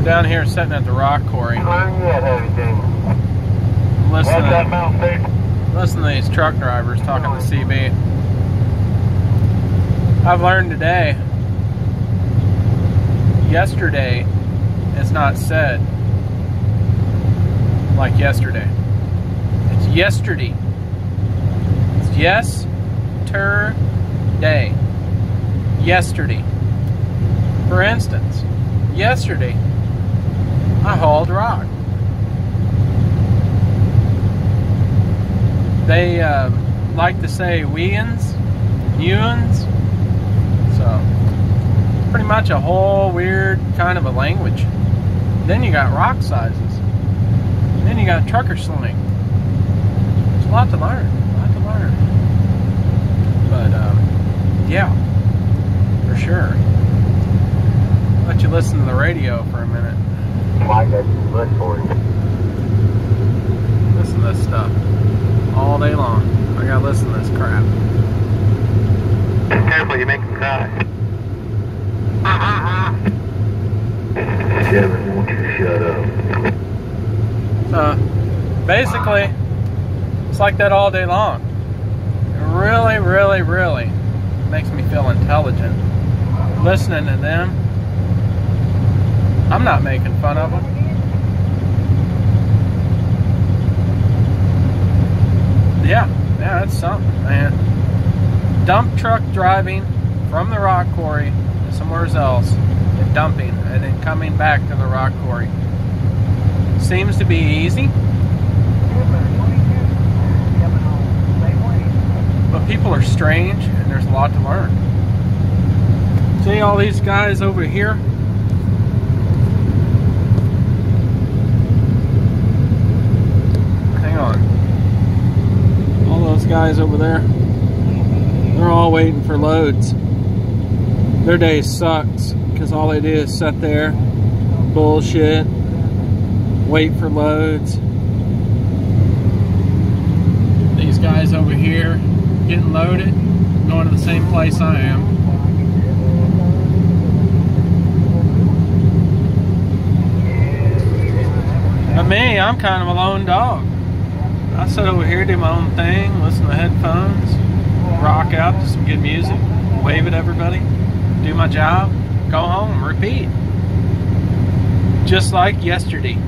Down here sitting at the rock quarry. Listen to these truck drivers talking to CB. I've learned today, yesterday is not said like yesterday. It's yesterday. It's yes-ter-day. Yesterday. For instance, yesterday I hauled rock. They like to say weans, youans, so it's pretty much a whole weird kind of a language. Then you got rock sizes. Then you got trucker slang. There's a lot to learn, But yeah, for sure. Let you listen to the radio for a minute. Listen to this stuff all day long. I gotta listen to this crap. Careful, you make them cry. Kevin, won't you shut up? So, basically, it's like that all day long. It really, really, really makes me feel intelligent. Listening to them. I'm not making fun of them. Yeah, that's something, man. Dump truck driving from the rock quarry to somewhere else and dumping and then coming back to the rock quarry. Seems to be easy. But people are strange and there's a lot to learn. See all these guys over here? Hang on. All those guys over there, they're all waiting for loads. Their day sucks because all they do is sit there, bullshit, wait for loads. These guys over here getting loaded, going to the same place I am. But me, I'm kind of a lone dog. I sit over here, do my own thing, listen to headphones, rock out to some good music, wave at everybody, do my job, go home, repeat. Just like yesterday.